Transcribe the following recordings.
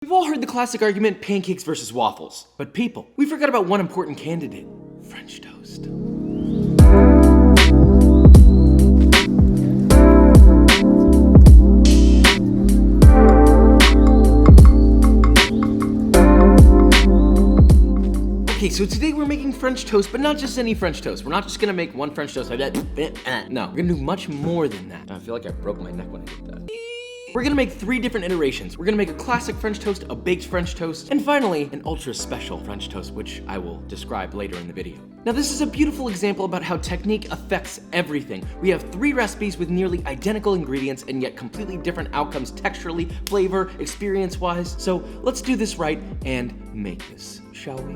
We've all heard the classic argument, pancakes versus waffles. But people, we forgot about one important candidate, French toast. Okay, so today we're making French toast, but not just any French toast. We're not just gonna make one French toast like that. No, we're gonna do much more than that. I feel like I broke my neck when I did that. We're gonna make 3 different iterations. We're gonna make a classic French toast, a baked French toast, and finally, an ultra special French toast, which I will describe later in the video. Now, this is a beautiful example about how technique affects everything. We have 3 recipes with nearly identical ingredients and yet completely different outcomes texturally, flavor, experience-wise. So let's do this right and make this, shall we?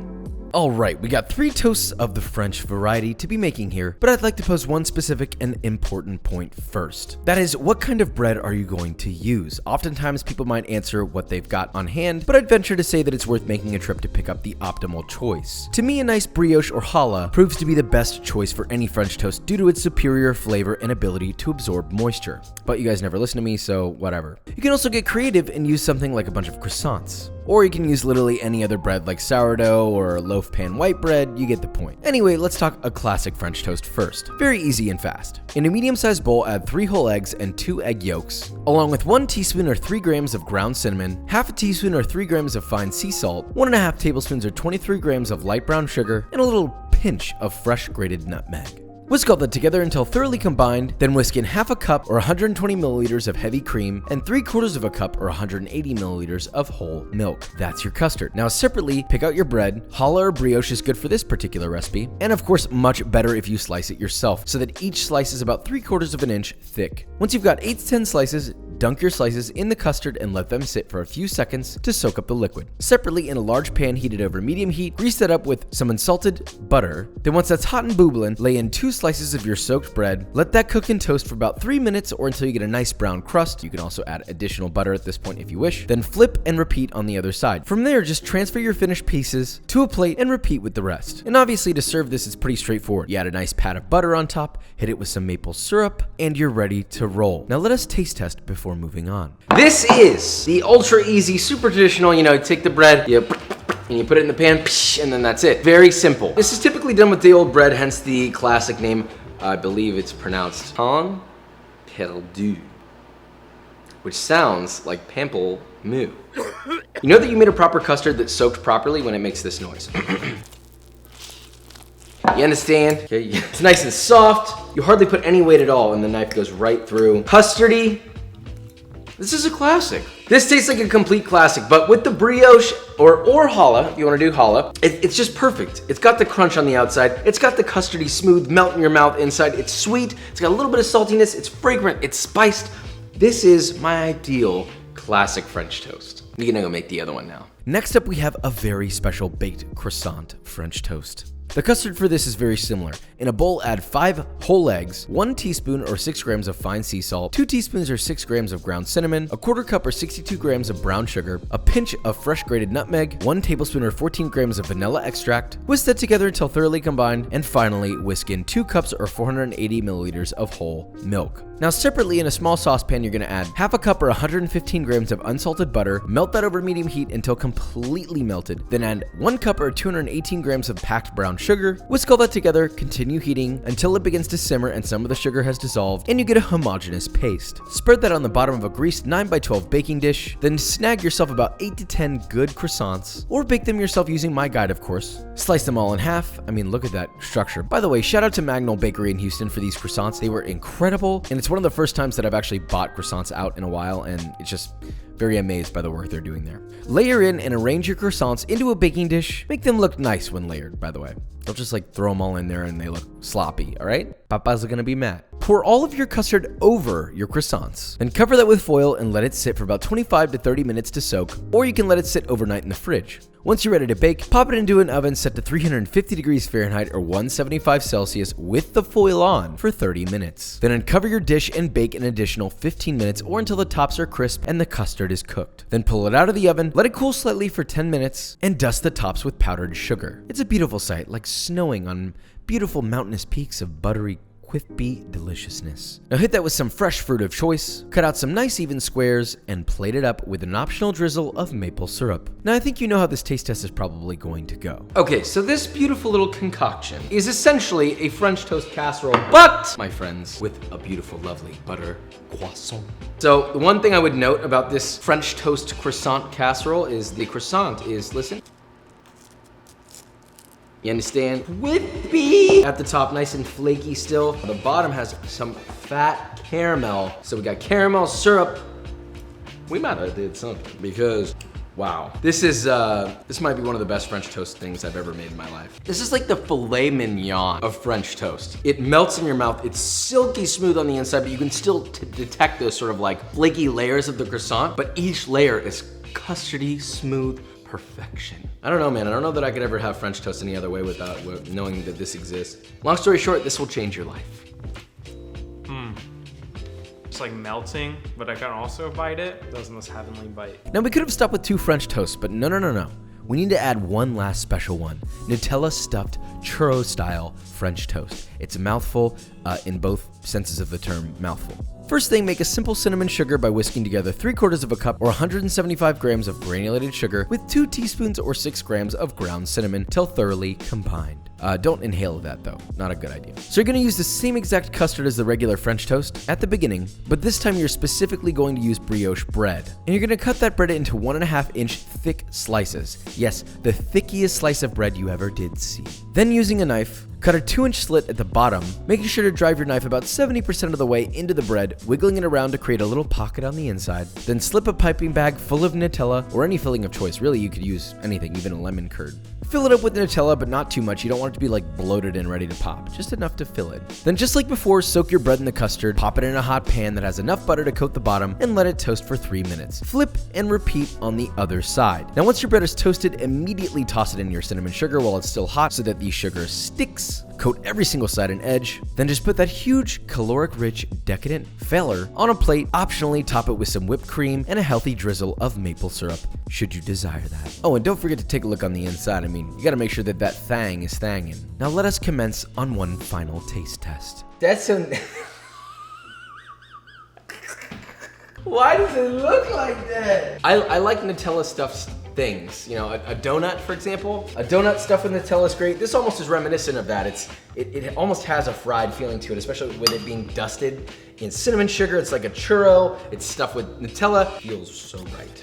Alright, we got 3 toasts of the French variety to be making here, but I'd like to pose one specific and important point first. That is, what kind of bread are you going to use? Oftentimes people might answer what they've got on hand, but I'd venture to say that it's worth making a trip to pick up the optimal choice. To me, a nice brioche or challah proves to be the best choice for any French toast due to its superior flavor and ability to absorb moisture. But you guys never listen to me, so whatever. You can also get creative and use something like a bunch of croissants. Or you can use literally any other bread like sourdough or loaf pan white bread, you get the point. Anyway, let's talk a classic French toast first. Very easy and fast. In a medium-sized bowl, add 3 whole eggs and 2 egg yolks, along with 1 teaspoon or 3 grams of ground cinnamon, half a teaspoon or 3 grams of fine sea salt, 1.5 tablespoons or 23 grams of light brown sugar, and a little pinch of fresh grated nutmeg. Whisk all that together until thoroughly combined, then whisk in half a cup or 120 milliliters of heavy cream and 3/4 of a cup or 180 milliliters of whole milk. That's your custard. Now separately, pick out your bread. Challah or brioche is good for this particular recipe, and of course much better if you slice it yourself, so that each slice is about 3/4 of an inch thick. Once you've got 8 to 10 slices, dunk your slices in the custard and let them sit for a few seconds to soak up the liquid. Separately, in a large pan heated over medium heat, grease that up with some unsalted butter. Then once that's hot and bubbling, lay in 2 slices of your soaked bread. Let that cook and toast for about 3 minutes or until you get a nice brown crust. You can also add additional butter at this point if you wish. Then flip and repeat on the other side. From there, just transfer your finished pieces to a plate and repeat with the rest. And obviously to serve this, it's pretty straightforward. You add a nice pat of butter on top, hit it with some maple syrup, and you're ready to roll. Now let us taste test before moving on. This is the ultra easy, super traditional, take the bread, and you put it in the pan, and then that's it. Very simple. This is typically done with day old bread, hence the classic name. I believe it's pronounced pain perdu, which sounds like pample moo. You know that you made a proper custard that's soaked properly when it makes this noise. You understand? Okay, it's nice and soft. You hardly put any weight at all, and the knife goes right through. Custardy. This is a classic. This tastes like a complete classic, but with the brioche or challah, if you want to do challah, it's just perfect. It's got the crunch on the outside. It's got the custardy smooth melt in your mouth inside. It's sweet. It's got a little bit of saltiness. It's fragrant. It's spiced. This is my ideal classic French toast. We're gonna go make the other one now. Next up, we have a very special baked croissant French toast. The custard for this is very similar. In a bowl, add 5 whole eggs, 1 teaspoon or 6 grams of fine sea salt, 2 teaspoons or 6 grams of ground cinnamon, a 1/4 cup or 62 grams of brown sugar, a pinch of fresh grated nutmeg, 1 tablespoon or 14 grams of vanilla extract. Whisk that together until thoroughly combined, and finally whisk in 2 cups or 480 milliliters of whole milk. Now separately, in a small saucepan, you're gonna add half a cup or 115 grams of unsalted butter, melt that over medium heat until completely melted, then add 1 cup or 218 grams of packed brown sugar. Whisk all that together, continue heating until it begins to simmer and some of the sugar has dissolved, and you get a homogeneous paste. Spread that on the bottom of a greased 9x12 baking dish, then snag yourself about 8 to 10 good croissants, or bake them yourself using my guide, of course. Slice them all in half. I mean, look at that structure. By the way, shout out to Magnol Bakery in Houston for these croissants. They were incredible, and it's one of the first times that I've actually bought croissants out in a while, and it's just very amazed by the work they're doing there. Layer in and arrange your croissants into a baking dish. Make them look nice when layered, by the way. Don't just throw them all in there and they look sloppy, all right? Papa's gonna be mad. Pour all of your custard over your croissants, then cover that with foil and let it sit for about 25 to 30 minutes to soak, or you can let it sit overnight in the fridge. Once you're ready to bake, pop it into an oven set to 350 degrees Fahrenheit or 175 Celsius with the foil on for 30 minutes. Then uncover your dish and bake an additional 15 minutes or until the tops are crisp and the custard is cooked. Then pull it out of the oven, let it cool slightly for 10 minutes, and dust the tops with powdered sugar. It's a beautiful sight, like snowing on beautiful mountainous peaks of buttery crispy deliciousness. Now hit that with some fresh fruit of choice, cut out some nice even squares, and plate it up with an optional drizzle of maple syrup. Now I think you know how this taste test is probably going to go. Okay, so this beautiful little concoction is essentially a French toast casserole, but, my friends, with a beautiful, lovely butter croissant. So the one thing I would note about this French toast croissant casserole is the croissant is, listen, you understand? Whippy! At the top, nice and flaky still. The bottom has some fat caramel. So we got caramel syrup. We might have did something because, wow. This might be one of the best French toast things I've ever made in my life. This is like the filet mignon of French toast. It melts in your mouth. It's silky smooth on the inside, but you can still detect those sort of like flaky layers of the croissant, but each layer is custardy smooth perfection. I don't know, man. I don't know that I could ever have French toast any other way without knowing that this exists. Long story short, this will change your life. It's like melting, but I can also bite it. It doesn't this heavenly bite. Now we could have stopped with 2 French toasts, but no. We need to add one last special one. Nutella Stuffed churro style French toast. It's a mouthful in both senses of the term mouthful. First thing, make a simple cinnamon sugar by whisking together 3/4 of a cup or 175 grams of granulated sugar with 2 teaspoons or 6 grams of ground cinnamon till thoroughly combined. Don't inhale that though, not a good idea. So you're gonna use the same exact custard as the regular French toast at the beginning, but this time you're specifically going to use brioche bread. And you're gonna cut that bread into 1.5-inch thick slices. Yes, the thickiest slice of bread you ever did see. Then using a knife, cut a 2-inch slit at the bottom, making sure to drive your knife about 70% of the way into the bread, wiggling it around to create a little pocket on the inside. Then slip a piping bag full of Nutella, or any filling of choice. Really, you could use anything, even a lemon curd. Fill it up with Nutella, but not too much. You don't want it to be like bloated and ready to pop. Just enough to fill it. Then just like before, soak your bread in the custard, pop it in a hot pan that has enough butter to coat the bottom, and let it toast for 3 minutes. Flip and repeat on the other side. Now once your bread is toasted, immediately toss it in your cinnamon sugar while it's still hot so that the sugar sticks. Coat every single side and edge, then just put that huge, caloric-rich, decadent failer on a plate. Optionally, top it with some whipped cream and a healthy drizzle of maple syrup, should you desire that. Oh, and don't forget to take a look on the inside. I mean, you gotta make sure that that thang is thangin'. Now let us commence on one final taste test. That's so... Why does it look like that? I like Nutella stuffed things. You know, a donut, for example. A donut stuffed with Nutella is great. This almost is reminiscent of that. It almost has a fried feeling to it, especially with it being dusted in cinnamon sugar. It's like a churro. It's stuffed with Nutella. Feels so right.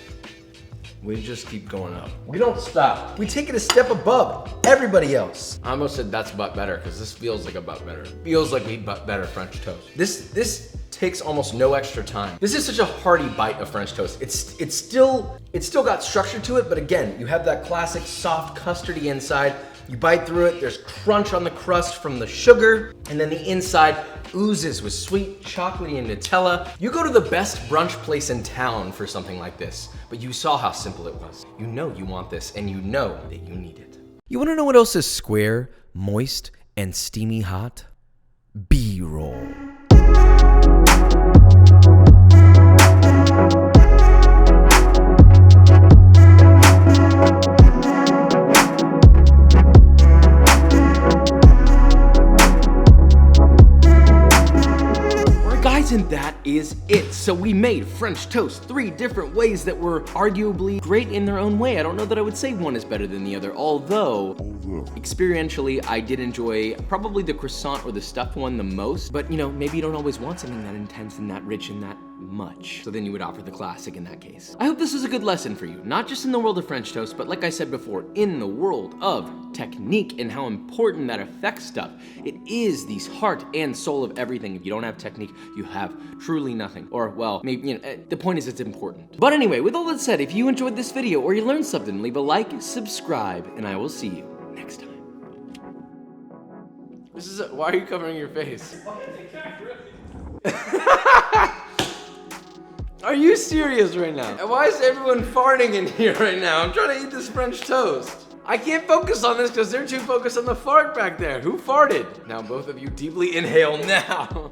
We just keep going up. We don't stop. We take it a step above everybody else. I almost said that's but better, because this feels like a but better. Feels like we but better French toast. This takes almost no extra time. This is such a hearty bite of French toast. It's still got structure to it, but again, you have that classic soft custardy inside. You bite through it, there's crunch on the crust from the sugar, and then the inside oozes with sweet chocolatey and Nutella. You go to the best brunch place in town for something like this, but you saw how simple it was. You know you want this, and you know that you need it. You wanna know what else is square, moist, and steamy hot? B-roll. And that is it. So we made French toast 3 different ways that were arguably great in their own way. I don't know that I would say one is better than the other, although experientially I did enjoy probably the croissant or the stuffed one the most, but you know, maybe you don't always want something that intense and that rich and that much. So then you would opt for the classic in that case. I hope this is a good lesson for you, not just in the world of French toast, but like I said before, in the world of technique and how important that affects stuff. It is the heart and soul of everything. If you don't have technique, you have truly nothing. Or, well, maybe, you know, the point is it's important. But anyway, with all that said, if you enjoyed this video or you learned something, leave a like, subscribe, and I will see you next time. Why are you covering your face? Are you serious right now? And why is everyone farting in here right now? I'm trying to eat this French toast. I can't focus on this because they're too focused on the fart back there. Who farted? Now both of you deeply inhale now.